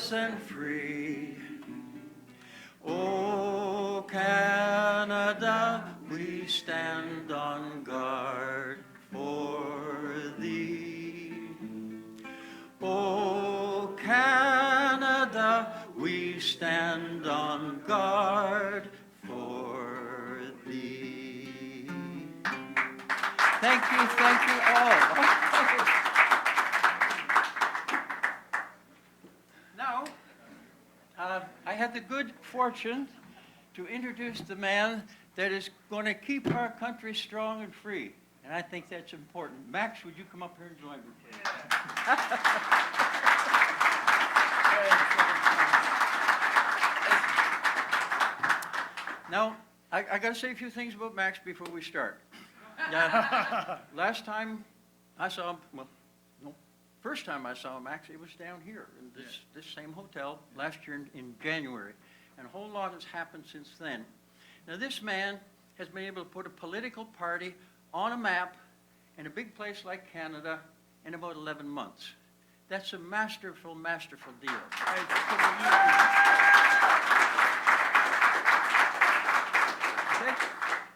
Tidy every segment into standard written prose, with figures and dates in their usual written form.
fearless and free. O Canada, we stand on guard for thee. O Canada, we stand on guard for thee. Thank you all. Now, I had the good fortune to introduce the man that is going to keep our country strong and free. And I think that's important. Max, would you come up here and join me, please? Now, I got to say a few things about Max before we start. Last time I saw him, well, no, first time I saw Max, it was down here in this same hotel last year in January. And a whole lot has happened since then. Now, this man has been able to put a political party on a map in a big place like Canada in about 11 months. That's a masterful, masterful deal.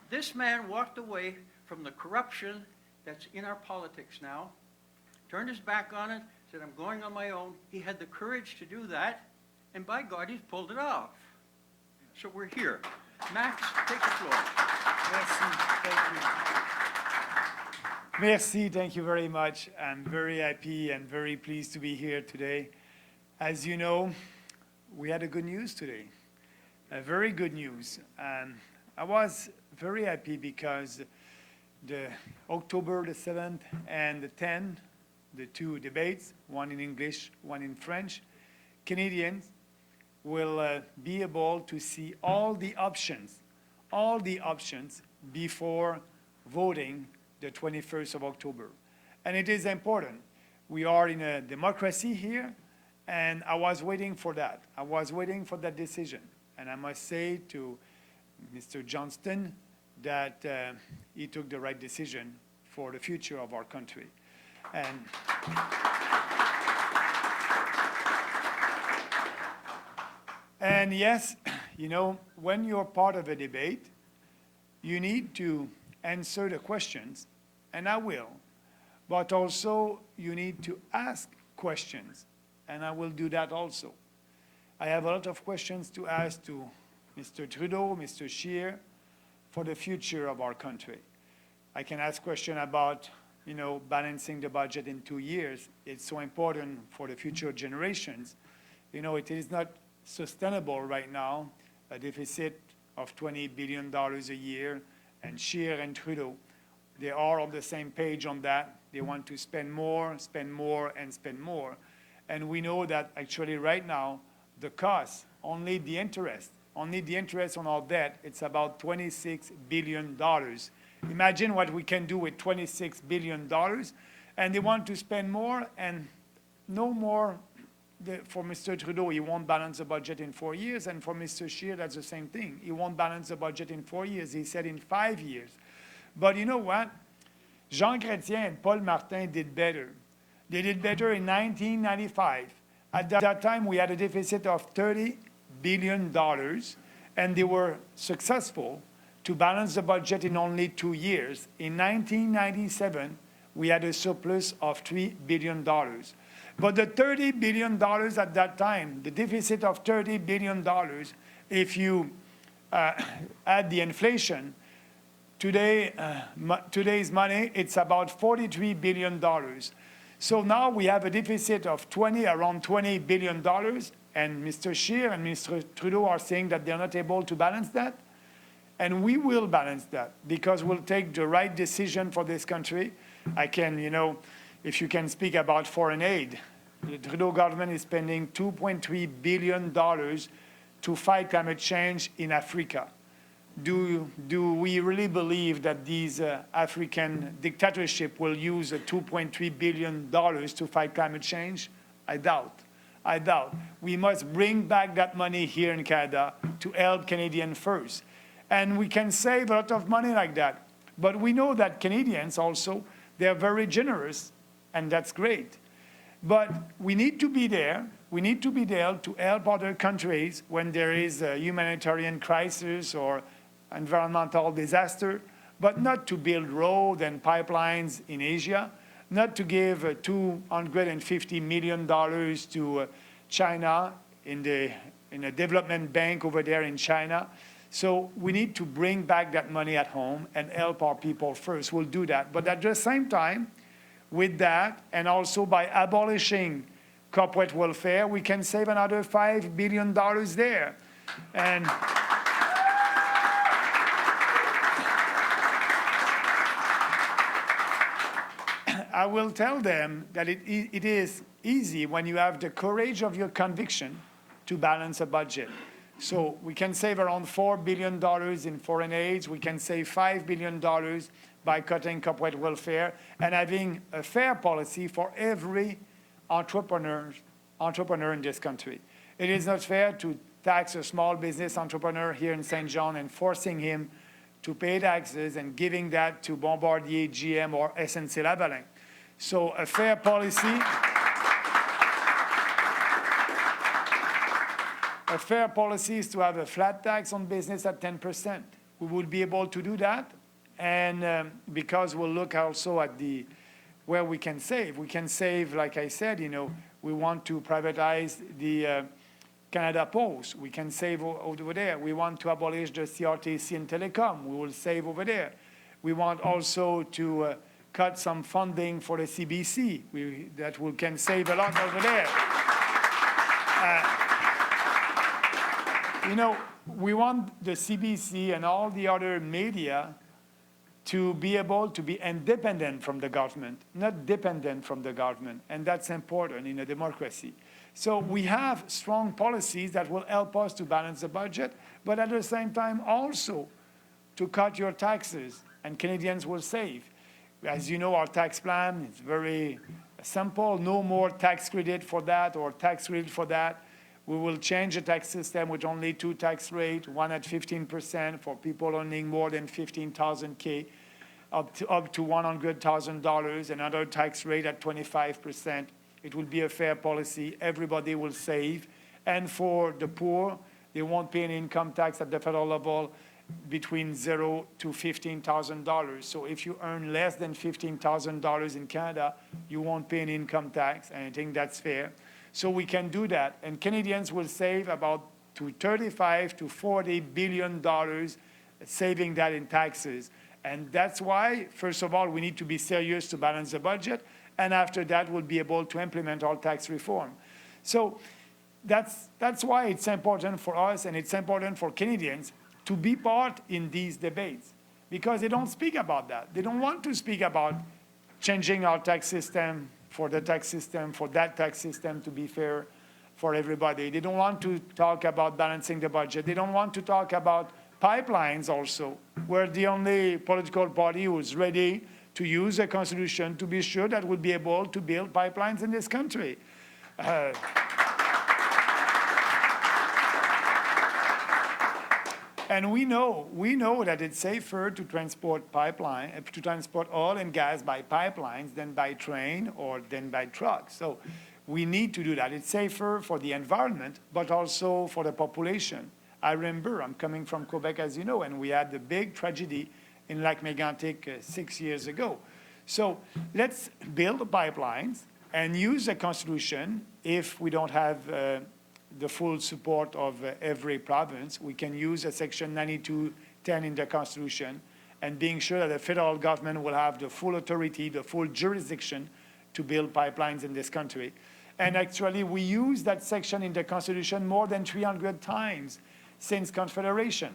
This man walked away from the corruption that's in our politics now, turned his back on it, said, I'm going on my own. He had the courage to do that, and by God, he's pulled it off. So we're here. Max, take the floor. Merci, thank you very much. I'm very happy and very pleased to be here today. As you know, we had a good news today, a very good news. I was very happy because the October the 7th and the 10th, the two debates, one in English, one in French, Canadians will be able to see all the options before voting the 21st of October. And it is important. We are in a democracy here, and I was waiting for that. I was waiting for that decision. And I must say to Mr. Johnston that he took the right decision for the future of our country. And yes, you know, when you're part of a debate, you need to answer the questions, and I will. But also, you need to ask questions, and I will do that also. I have a lot of questions to ask to Mr. Trudeau, Mr. Scheer, for the future of our country. I can ask questions about, you know, balancing the budget in 2 years. It's so important for the future generations. You know, it is not sustainable right now, a deficit of $20 billion a year, and Scheer and Trudeau, they are on the same page on that. They want to spend more, spend more, and spend more. And we know that actually right now, the cost, only the interest on our debt, it's about $26 billion. Imagine what we can do with $26 billion. And they want to spend more and no more. For Mr. Trudeau, he won't balance the budget in 4 years, and for Mr. Scheer, that's the same thing. He won't balance the budget in 4 years. He said in 5 years. But you know what? Jean Chrétien and Paul Martin did better. They did better in 1995. At that time, we had a deficit of $30 billion, and they were successful to balance the budget in only 2 years. In 1997, we had a surplus of $3 billion. But the $30 billion at that time, the deficit of $30 billion, if you add the inflation, today's money, it's about $43 billion. So now we have a deficit of around $20 billion, and Mr. Scheer and Mr. Trudeau are saying that they're not able to balance that. And we will balance that because we'll take the right decision for this country. I can, you know, if you can speak about foreign aid, the Trudeau government is spending $2.3 billion to fight climate change in Africa. Do we really believe that these African dictatorship will use $2.3 billion to fight climate change? I doubt. We must bring back that money here in Canada to help Canadians first. And we can save a lot of money like that. But we know that Canadians also, they're very generous, and that's great. But we need to be there we need to be there to help other countries when there is a humanitarian crisis or environmental disaster, but not to build roads and pipelines in Asia, not to give $250 million to China in a development bank over there in China. So we need to bring back that money at home and help our people first. We'll do that. But at the same time, with that, and also by abolishing corporate welfare, we can save another $5 billion there. And I will tell them that it is easy when you have the courage of your conviction to balance a budget. So we can save around $4 billion in foreign aid. We can save $5 billion by cutting corporate welfare and having a fair policy for every entrepreneur in this country. It is not fair to tax a small business entrepreneur here in St. John and forcing him to pay taxes and giving that to Bombardier, GM, or SNC-Lavalin. So a fair policy. A fair policy is to have a flat tax on business at 10%. We will be able to do that, and because we'll look also at where we can save. We can save, like I said, we want to privatize the Canada Post. We can save over there. We want to abolish the CRTC and Telecom. We will save over there. We want also to cut some funding for the CBC. We can save a lot over there. We want the CBC and all the other media to be able to be independent from the government, not dependent from the government. And that's important in a democracy. So we have strong policies that will help us to balance the budget, but at the same time also to cut your taxes, and Canadians will save. As you know, our tax plan is very simple. No more tax credit for that or tax credit for that. We will change the tax system with only two tax rates, one at 15% for people earning more than $15,000 up to $100,000, another tax rate at 25%. It will be a fair policy. Everybody will save. And for the poor, they won't pay an income tax at the federal level between $0 to $15,000. So if you earn less than $15,000 in Canada, you won't pay an income tax, and I think that's fair. So we can do that, and Canadians will save about $35 to $40 billion saving that in taxes. And that's why, first of all, we need to be serious to balance the budget, and after that, we'll be able to implement our tax reform. So that's why it's important for us, and it's important for Canadians to be part in these debates, because they don't speak about that. They don't want to speak about changing our tax system for that tax system to be fair for everybody. They don't want to talk about balancing the budget. They don't want to talk about pipelines also. We're the only political party who is ready to use the Constitution to be sure that we'll be able to build pipelines in this country. And we know that it's safer to transport oil and gas by pipelines than by train or than by truck. So we need to do that. It's safer for the environment, but also for the population. I remember, I'm coming from Quebec, as you know, and we had the big tragedy in Lac Mégantic 6 years ago. So let's build the pipelines and use the Constitution. If we don't have the full support of every province, we can use a section 9210 in the Constitution, and being sure that the federal government will have the full authority, the full jurisdiction to build pipelines in this country. And actually, we use that section in the Constitution more than 300 times since Confederation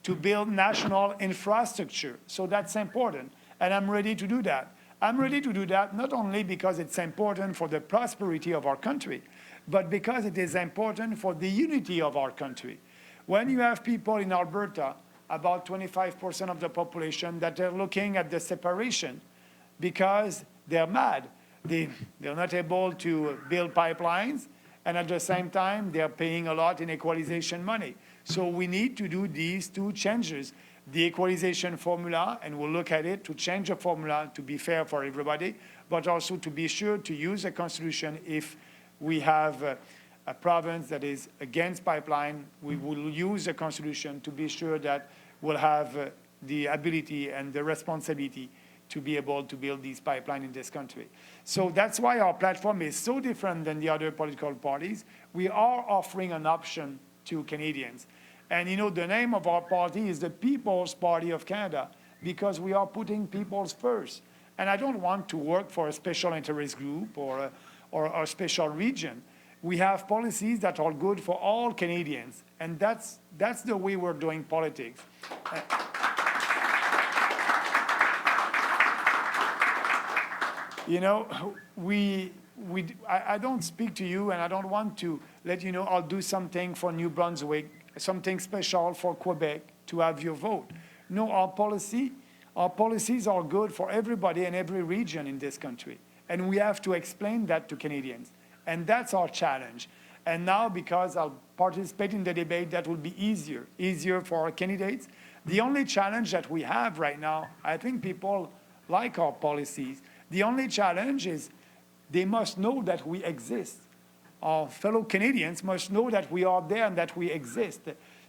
to build national infrastructure. So that's important, and I'm ready to do that. I'm ready to do that not only because it's important for the prosperity of our country, but because it is important for the unity of our country. When you have people in Alberta, about 25% of the population, that are looking at the separation because they're mad. They're not able to build pipelines, and at the same time, they're paying a lot in equalization money. So we need to do these two changes. The equalization formula, and we'll look at it to change the formula to be fair for everybody, but also to be sure to use the Constitution if we have a province that is against pipeline. We will use the Constitution to be sure that we'll have the ability and the responsibility to be able to build these pipelines in this country. So that's why our platform is so different than the other political parties. We are offering an option to Canadians. And the name of our party is the People's Party of Canada, because we are putting people's first. And I don't want to work for a special interest group or a special region. We have policies that are good for all Canadians, and that's the way we're doing politics. I don't speak to you, and I don't want to let you know I'll do something for New Brunswick, something special for Quebec to have your vote. No, our policies are good for everybody in every region in this country. And we have to explain that to Canadians. And that's our challenge. And now, because I'll participate in the debate, that will be easier for our candidates. The only challenge that we have right now, I think people like our policies. The only challenge is they must know that we exist. Our fellow Canadians must know that we are there and that we exist.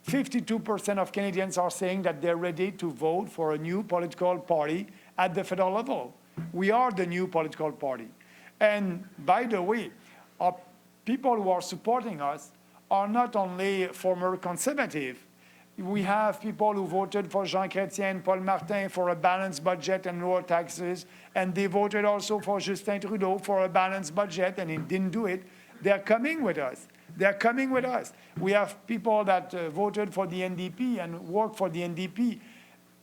52% of Canadians are saying that they're ready to vote for a new political party at the federal level. We are the new political party. And by the way, our people who are supporting us are not only former conservative. We have people who voted for Jean Chrétien and Paul Martin for a balanced budget and lower taxes, and they voted also for Justin Trudeau for a balanced budget, and he didn't do it. They're coming with us. They're coming with us. We have people that voted for the NDP and work for the NDP,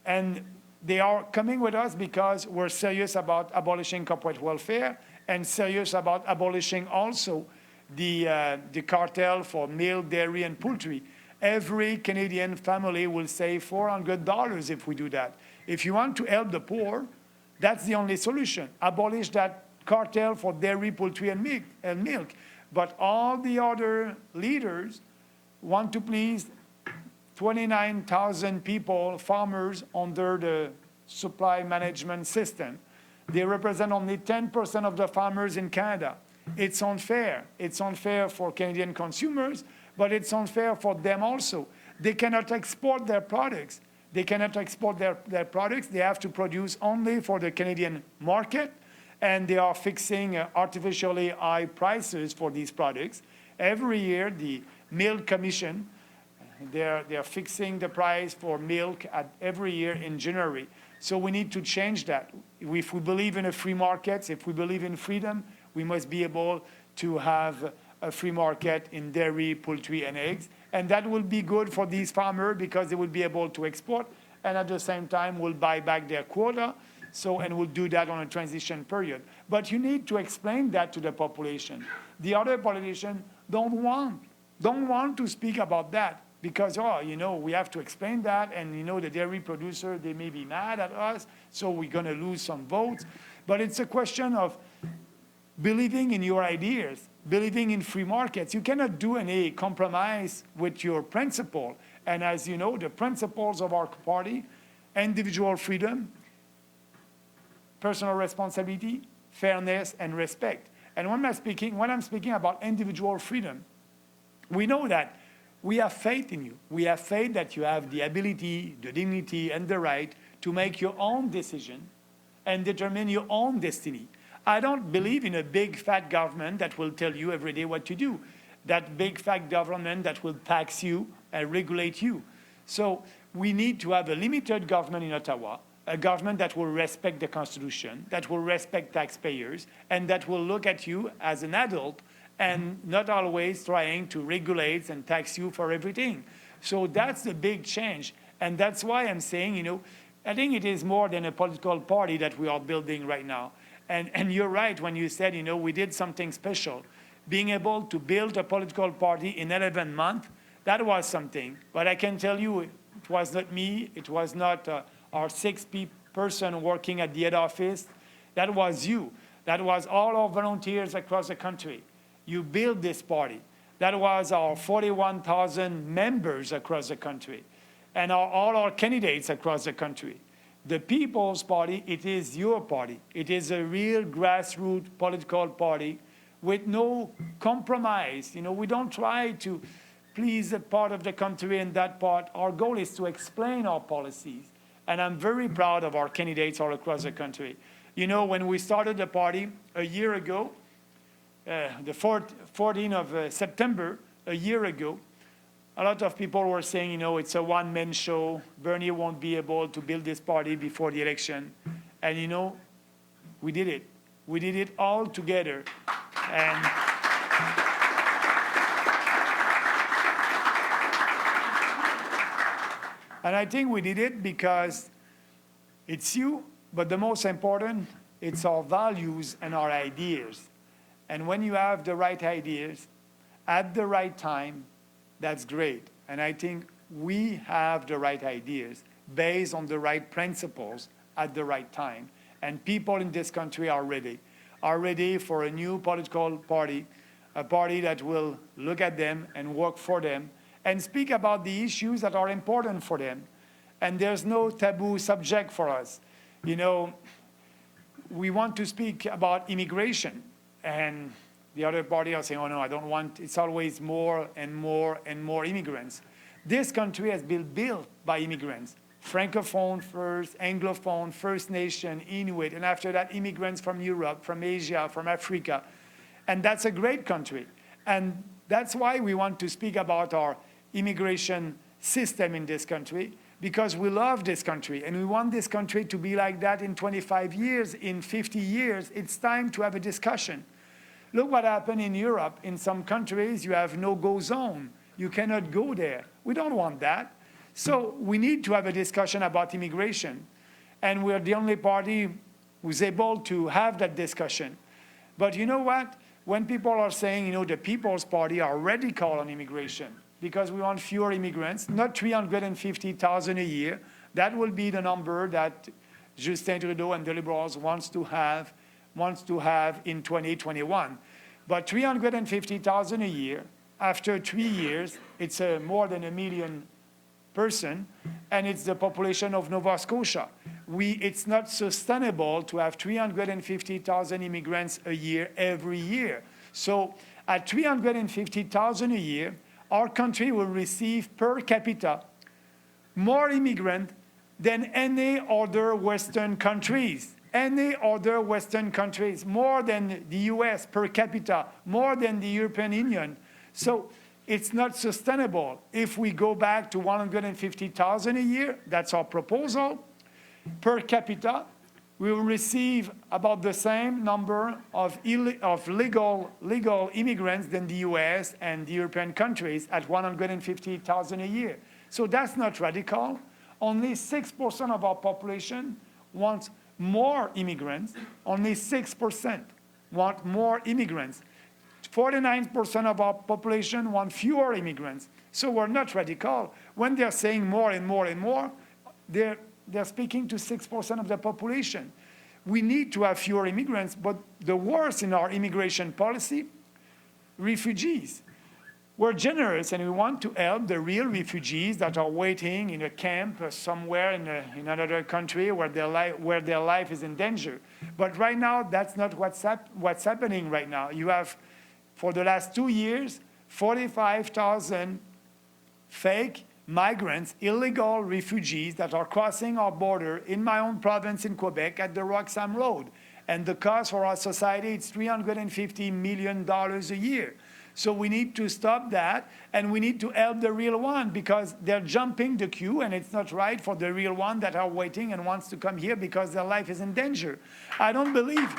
and they are coming with us because we're serious about abolishing corporate welfare and serious about abolishing also the cartel for milk, dairy, and poultry. Every Canadian family will save $400 if we do that. If you want to help the poor, that's the only solution. Abolish that cartel for dairy, poultry, and milk. But all the other leaders want to please 29,000 people, farmers, under the supply management system. They represent only 10% of the farmers in Canada. It's unfair. It's unfair for Canadian consumers, but it's unfair for them also. They cannot export their products. They cannot export their products. They have to produce only for the Canadian market, and they are fixing artificially high prices for these products. Every year, the Milk Commission, they're fixing the price for milk every year in January. So we need to change that. If we believe in a free market, if we believe in freedom, we must be able to have a free market in dairy, poultry, and eggs. And that will be good for these farmers because they will be able to export, and at the same time will buy back their quota. And we'll do that on a transition period. But you need to explain that to the population. The other politicians don't want to speak about that because, we have to explain that, and, the dairy producer, they may be mad at us, so we're going to lose some votes. But it's a question of believing in your ideas, believing in free markets. You cannot do any compromise with your principle. And as you know, the principles of our party, individual freedom, personal responsibility, fairness, and respect. And when I'm speaking about individual freedom, we know that we have faith in you. We have faith that you have the ability, the dignity, and the right to make your own decision and determine your own destiny. I don't believe in a big, fat government that will tell you every day what to do. That big, fat government that will tax you and regulate you. So we need to have a limited government in Ottawa, a government that will respect the Constitution, that will respect taxpayers, and that will look at you as an adult and not always trying to regulate and tax you for everything. So that's the big change. And that's why I'm saying, I think it is more than a political party that we are building right now. And you're right when you said, we did something special. Being able to build a political party in 11 months, that was something. But I can tell you, it was not me. It was not our 6 person working at the head office. That was you. That was all our volunteers across the country. You built this party. That was our 41,000 members across the country and all our candidates across the country. The People's Party, it is your party. It is a real grassroots political party with no compromise. You know, we don't try to please a part of the country and that part. Our goal is to explain our policies. And I'm very proud of our candidates all across the country. You know, when we started the party a year ago, the 14th of September, a year ago, a lot of people were saying, you know, it's a one-man show. Bernie won't be able to build this party before the election. And, you know, we did it. We did it all together. And I think we did it because it's you, but the most important, it's our values and our ideas. And when you have the right ideas at the right time, that's great. And I think we have the right ideas based on the right principles at the right time. And people in this country are ready for a new political party, a party that will look at them and work for them and speak about the issues that are important for them. And there's no taboo subject for us. You know, we want to speak about immigration, and the other party are saying, oh no, I don't want, it's always more and more and more immigrants. This country has been built by immigrants. Francophone first, Anglophone, First Nation, Inuit, and after that, immigrants from Europe, from Asia, from Africa. And that's a great country. And that's why we want to speak about our immigration system in this country, because we love this country, and we want this country to be like that in 25 years, in 50 years. It's time to have a discussion. Look what happened in Europe. In some countries, you have no-go zone. You cannot go there. We don't want that. So we need to have a discussion about immigration. And we're the only party who's able to have that discussion. But you know what? When people are saying, you know, the People's Party are radical on immigration because we want fewer immigrants, not 350,000 a year. That will be the number that Justin Trudeau and the Liberals wants to have in 2021. But 350,000 a year, after 3 years, it's more than 1 million person, and it's the population of Nova Scotia. It's not sustainable to have 350,000 immigrants a year every year. So at 350,000 a year, our country will receive per capita more immigrants than any other Western countries. Any other Western countries, more than the US per capita, more than the European Union. So it's not sustainable. If we go back to 150,000 a year, that's our proposal, per capita, we will receive about the same number of legal immigrants than the US and the European countries at 150,000 a year. So that's not radical. Only 6% of our population wants more immigrants. Only 6% want more immigrants. 49% of our population want fewer immigrants. So we're not radical. When they're saying more and more and more, they're speaking to 6% of the population. We need to have fewer immigrants, but the worst in our immigration policy, refugees. We're generous and we want to help the real refugees that are waiting in a camp somewhere in another country where their life is in danger. But right now, that's not what's happening right now. You have, for the last 2 years, 45,000 fake migrants, illegal refugees that are crossing our border in my own province in Quebec at the Roxham Road. And the cost for our society is $350 million a year. So we need to stop that, and we need to help the real one because they're jumping the queue, and it's not right for the real one that are waiting and wants to come here because their life is in danger. I don't believe.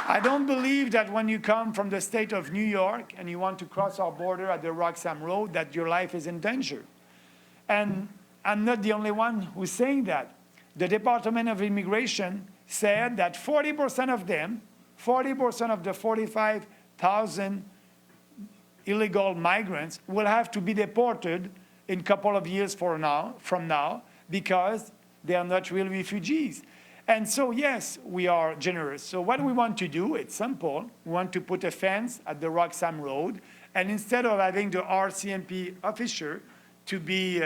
I don't believe that when you come from the state of New York and you want to cross our border at the Roxham Road, that your life is in danger. And I'm not the only one who's saying that. The Department of Immigration said that 40% of them, 40% of the 45,000 illegal migrants will have to be deported in a couple of years from now because they are not real refugees. And so, yes, we are generous. So what we want to do, it's simple. We want to put a fence at the Roxham Road, and instead of having the RCMP officer to be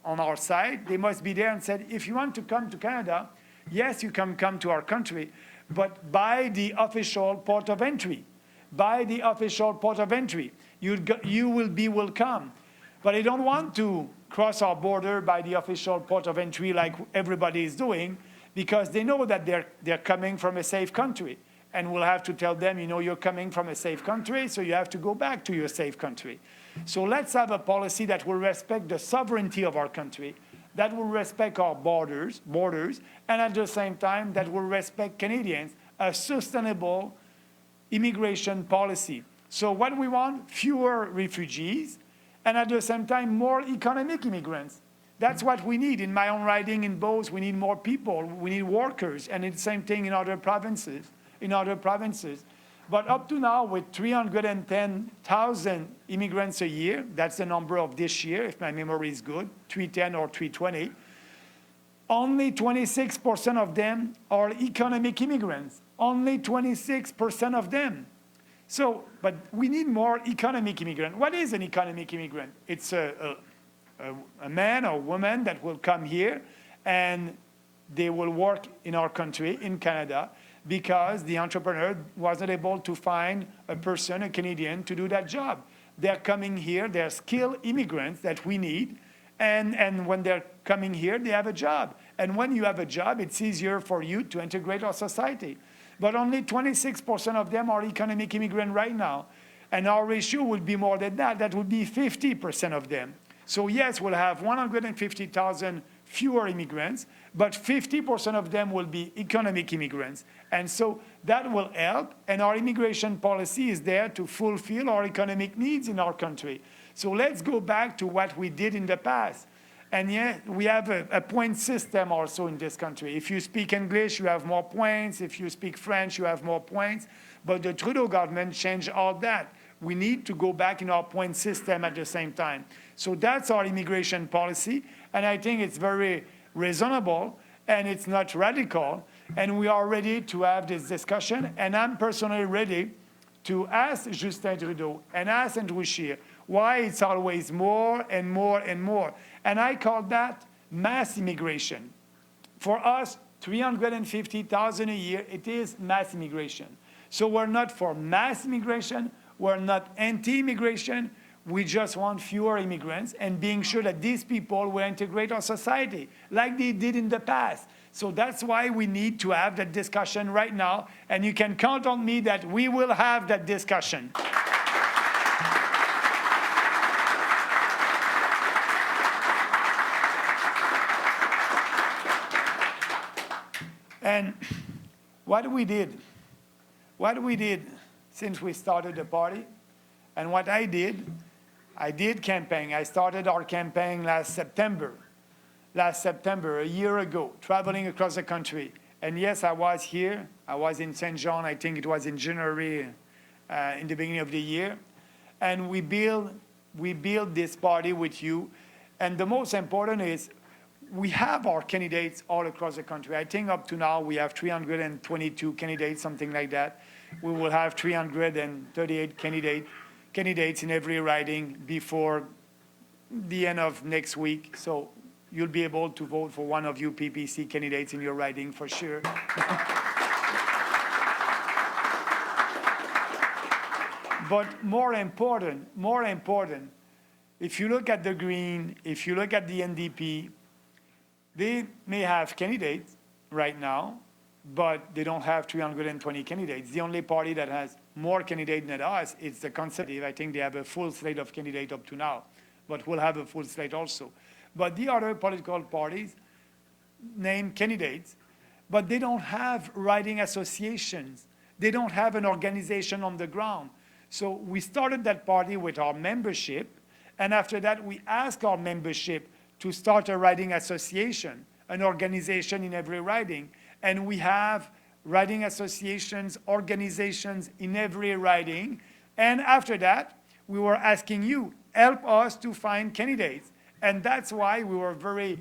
on our side. They must be there and said, if you want to come to Canada, yes, you can come to our country, but by the official port of entry. By the official port of entry. You will be welcome. But they don't want to cross our border by the official port of entry like everybody is doing, because they know that they're coming from a safe country. And we'll have to tell them, you know, you're coming from a safe country, so you have to go back to your safe country. So let's have a policy that will respect the sovereignty of our country, that will respect our borders, and at the same time, that will respect Canadians, a sustainable immigration policy. So what we want, fewer refugees, and at the same time, more economic immigrants. That's what we need. In my own riding in Beauce, we need more people, we need workers, and it's the same thing in other provinces. But up to now, with 310,000 immigrants a year, that's the number of this year, if my memory is good, 310 or 320, only 26% of them are economic immigrants. Only 26% of them. So, but we need more economic immigrants. What is an economic immigrant? It's a man or woman that will come here and they will work in our country, in Canada, because the entrepreneur wasn't able to find a person, a Canadian, to do that job. They're coming here, they're skilled immigrants that we need, and when they're coming here, they have a job. And when you have a job, it's easier for you to integrate our society. But only 26% of them are economic immigrants right now. And our ratio would be more than that. That would be 50% of them. So yes, we'll have 150,000 fewer immigrants, but 50% of them will be economic immigrants. And so that will help, and our immigration policy is there to fulfill our economic needs in our country. So let's go back to what we did in the past. And yeah, we have a point system also in this country. If you speak English, you have more points. If you speak French, you have more points. But the Trudeau government changed all that. We need to go back in our point system at the same time. So that's our immigration policy. And I think it's very reasonable, and it's not radical. And we are ready to have this discussion. And I'm personally ready to ask Justin Trudeau and ask Andrew Scheer why it's always more and more and more. And I call that mass immigration. For us, 350,000 a year, it is mass immigration. So we're not for mass immigration, we're not anti-immigration, we just want fewer immigrants and being sure that these people will integrate our society like they did in the past. So that's why we need to have that discussion right now, and you can count on me that we will have that discussion. And what we did since we started the party, and what I did campaign. I started our campaign last September, a year ago, traveling across the country. And yes, I was here. I was in Saint John, I think it was in January, in the beginning of the year. And we build this party with you. And the most important is we have our candidates all across the country. I think up to now we have 322 candidates, something like that. We will have 338 candidates in every riding before the end of next week. So you'll be able to vote for one of you PPC candidates in your riding for sure. But more important, if you look at the Green, if you look at the NDP, they may have candidates right now, but they don't have 320 candidates. The only party that has more candidates than us is the Conservative. I think they have a full slate of candidates up to now, but we'll have a full slate also. But the other political parties name candidates, but they don't have riding associations. They don't have an organization on the ground. So we started that party with our membership, and after that we asked our membership to start a riding association, an organization in every riding. And we have riding associations, organizations in every riding. And after that, we were asking you, help us to find candidates. And that's why we were very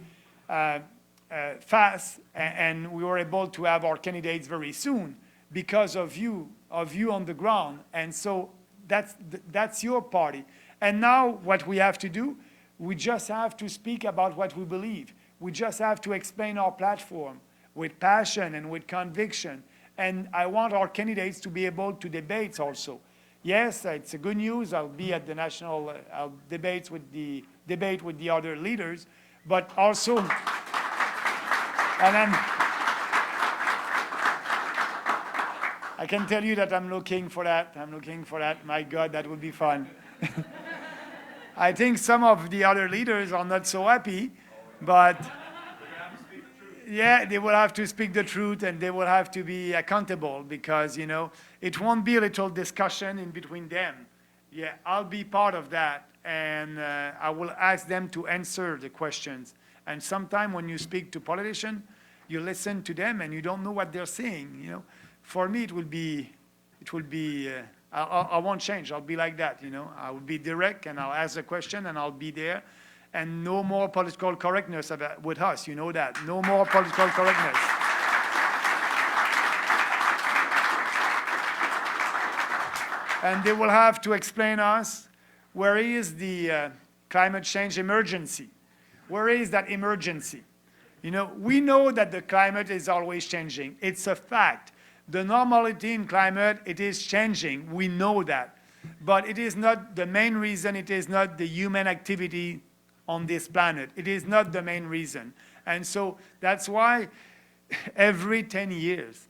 fast, and we were able to have our candidates very soon because of you on the ground. And so that's your party. And now what we have to do, We just have to speak about what we believe. We just have to explain our platform with passion and with conviction. And I want our candidates to be able to debate also. Yes, it's a good news. I'll be at the national I'll debate with the other leaders, but also, and then I can tell you that I'm looking for that. I'm looking for that. My God, that would be fun. I think some of the other leaders are not so happy, but yeah, they will have to speak the truth and they will have to be accountable because, you know, it won't be a little discussion in between them. Yeah, I'll be part of that and I will ask them to answer the questions. And sometimes when you speak to politicians, you listen to them and you don't know what they're saying, you know. For me, it will be, I won't change. I'll be like that, you know. I will be direct and I'll ask the question and I'll be there. And no more political correctness with us, you know that. No more political correctness. And they will have to explain us where is the climate change emergency. Where is that emergency? You know, we know that the climate is always changing. It's a fact. The normality in climate, it is changing. We know that. But it is not the main reason. It is not the human activity on this planet. It is not the main reason. And so that's why every 10 years,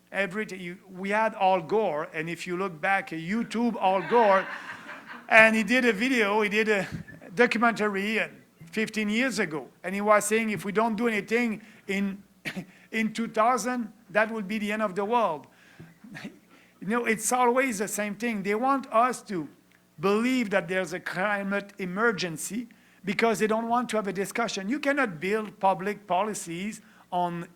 we had Al Gore, and if you look back at YouTube, Al Gore, and he did a documentary 15 years ago, and he was saying if we don't do anything in 2000, that will be the end of the world. You know, it's always the same thing. They want us to believe that there's a climate emergency, because they don't want to have a discussion. You cannot build public policies on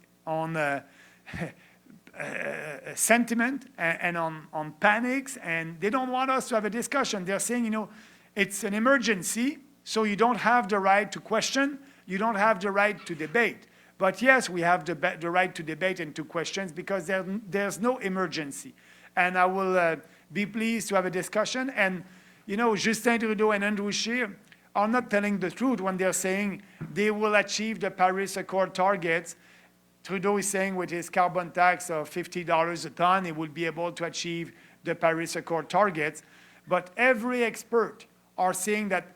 sentiment and on panics, and they don't want us to have a discussion. They're saying, you know, it's an emergency, so you don't have the right to question, you don't have the right to debate. But yes, we have the right to debate and to questions because there's no emergency. And I will be pleased to have a discussion. And, you know, Justin Trudeau and Andrew Scheer are not telling the truth when they're saying they will achieve the Paris Accord targets. Trudeau is saying with his carbon tax of $50 a ton, he will be able to achieve the Paris Accord targets. But every expert are saying that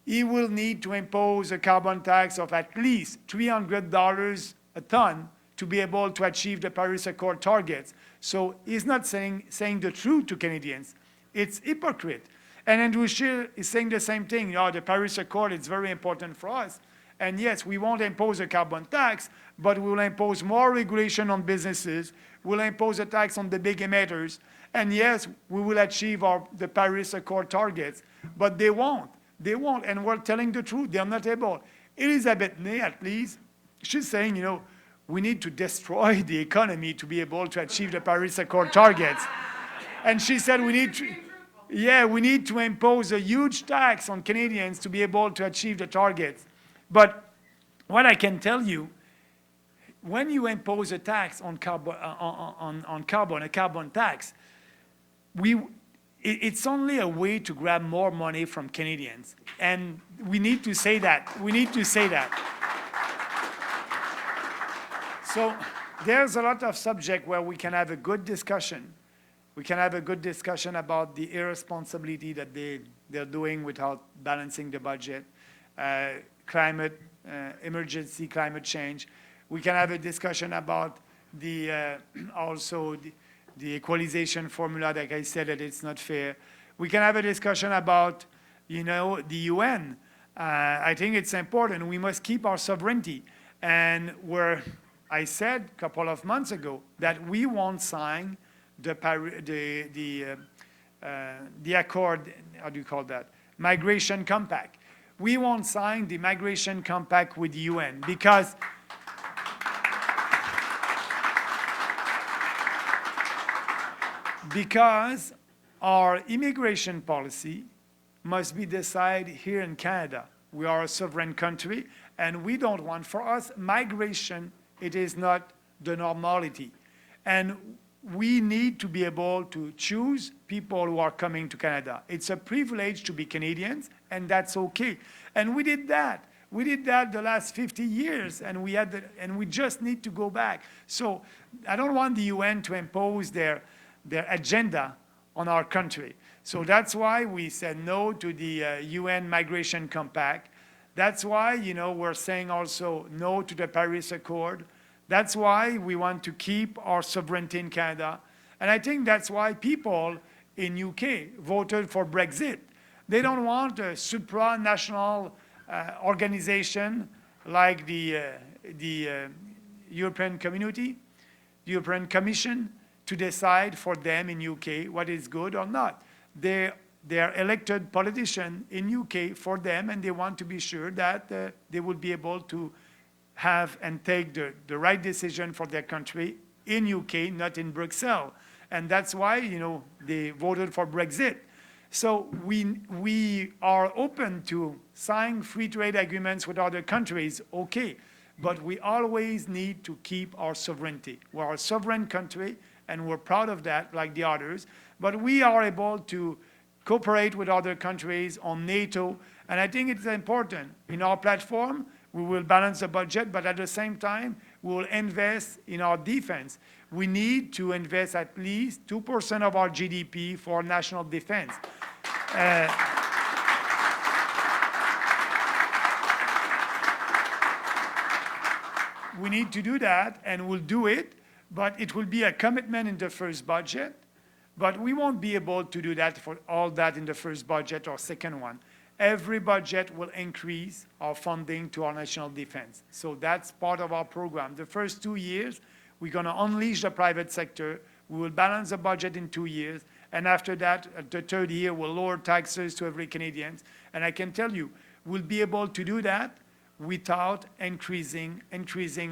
he will need to impose a carbon tax of at least $300 a ton to be able to achieve the Paris Accord targets. So he's not saying the truth to Canadians. It's hypocrite. And Andrew Scheer is saying the same thing. Oh, the Paris Accord is very important for us. And yes, we won't impose a carbon tax, but we will impose more regulation on businesses. We'll impose a tax on the big emitters. And yes, we will achieve the Paris Accord targets. But they won't. They won't. And we're telling the truth. They're not able. Elizabeth May, at least, she's saying, you know, we need to destroy the economy to be able to achieve the Paris Accord targets. And she said we need to... Yeah, we need to impose a huge tax on Canadians to be able to achieve the targets. But what I can tell you, when you impose a tax on carbon, a carbon tax, it's only a way to grab more money from Canadians. And we need to say that. We need to say that. So there's a lot of subject where we can have a good discussion. We can have a good discussion about the irresponsibility that they're doing without balancing the budget, climate emergency, climate change. We can have a discussion about also the equalization formula, like I said, that it's not fair. We can have a discussion about, you know, the UN. I think it's important. We must keep our sovereignty. And where I said a couple of months ago that we won't sign the accord, how do you call that? Migration Compact. We won't sign the Migration Compact with the UN because our immigration policy must be decided here in Canada. We are a sovereign country, and we don't want, for us, migration, it is not the normality. And we need to be able to choose people who are coming to Canada. It's a privilege to be Canadians, and that's okay. And we did that. We did that the last 50 years, and we just need to go back. So I don't want the UN to impose their agenda on our country. So that's why we said no to the UN Migration Compact. That's why, we're saying also no to the Paris Accord. That's why we want to keep our sovereignty in Canada. And I think that's why people in UK voted for Brexit. They don't want a supranational organization like the European Community, the European Commission, to decide for them in UK what is good or not. They are elected politicians in UK for them, and they want to be sure that they will be able to have and take the right decision for their country in UK, not in Brussels. And that's why, they voted for Brexit. So we are open to sign free trade agreements with other countries, okay, but we always need to keep our sovereignty. We're a sovereign country, and we're proud of that, like the others, but we are able to cooperate with other countries on NATO, and I think it's important. In our platform, we will balance the budget, but at the same time, we will invest in our defense. We need to invest at least 2% of our GDP for national defense. We need to do that, and we'll do it, but it will be a commitment in the first budget, but we won't be able to do that for all that in the first budget or second one. Every budget will increase our funding to our national defense. So that's part of our program. The first 2 years, we're going to unleash the private sector. We will balance the budget in 2 years. And after that, the third year, we'll lower taxes to every Canadian. And I can tell you, we'll be able to do that without increasing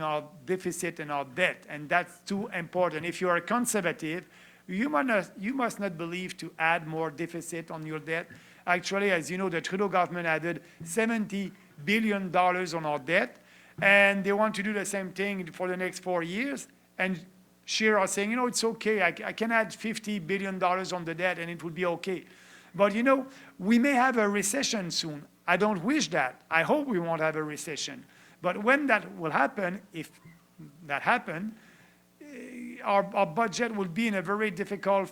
our deficit and our debt. And that's too important. If you are conservative, you must not believe to add more deficit on your debt. Actually, as you know, the Trudeau government added $70 billion on our debt, and they want to do the same thing for the next 4 years. And Scheer are saying, it's okay, I can add $50 billion on the debt and it will be okay. But we may have a recession soon. I don't wish that. I hope we won't have a recession. But when that will happen, if that happens, our budget will be in a very difficult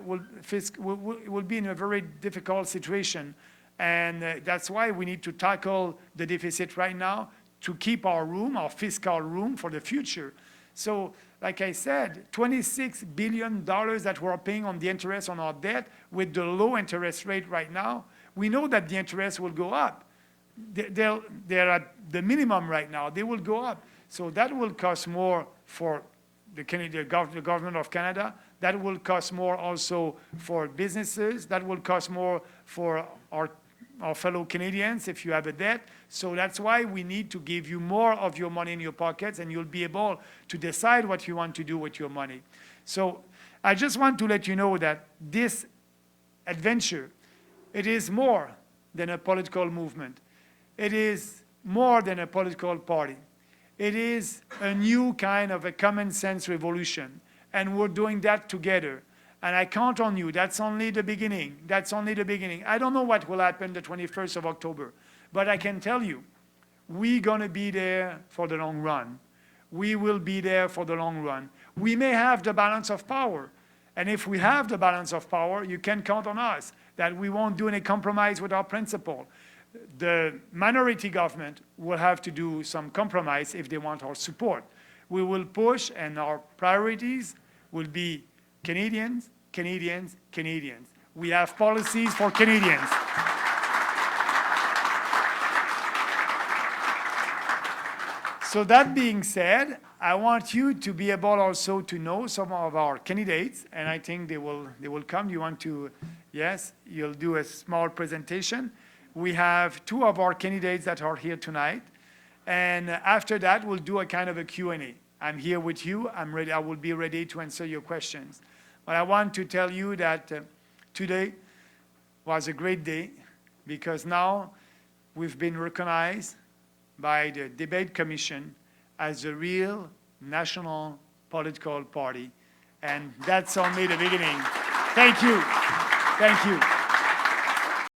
will be in a very difficult situation. And that's why we need to tackle the deficit right now to keep our fiscal room for the future. So, like I said, $26 billion that we're paying on the interest on our debt with the low interest rate right now, we know that the interest will go up. They're at the minimum right now. They will go up. So that will cost more for the government of Canada. That will cost more also for businesses. That will cost more for our fellow Canadians if you have a debt. So that's why we need to give you more of your money in your pockets, and you'll be able to decide what you want to do with your money. So I just want to let you know that this adventure, it is more than a political movement. It is more than a political party. It is a new kind of a common sense revolution, and we're doing that together. And I count on you. That's only the beginning. That's only the beginning. I don't know what will happen the 21st of October, but I can tell you, we're going to be there for the long run. We will be there for the long run. We may have the balance of power, and if we have the balance of power, you can count on us that we won't do any compromise with our principle. The minority government will have to do some compromise if they want our support. We will push, and our priorities will be Canadians, Canadians, Canadians. We have policies for Canadians. So that being said, I want you to be able also to know some of our candidates, and I think they will come. You want to, yes, you'll do a small presentation. We have 2 of our candidates that are here tonight, and after that, we'll do a kind of a Q&A. I'm here with you. I'm ready. I will be ready to answer your questions. But I want to tell you that today was a great day because now we've been recognized by the Debate Commission as a real national political party. And that's only the beginning. Thank you. Thank you.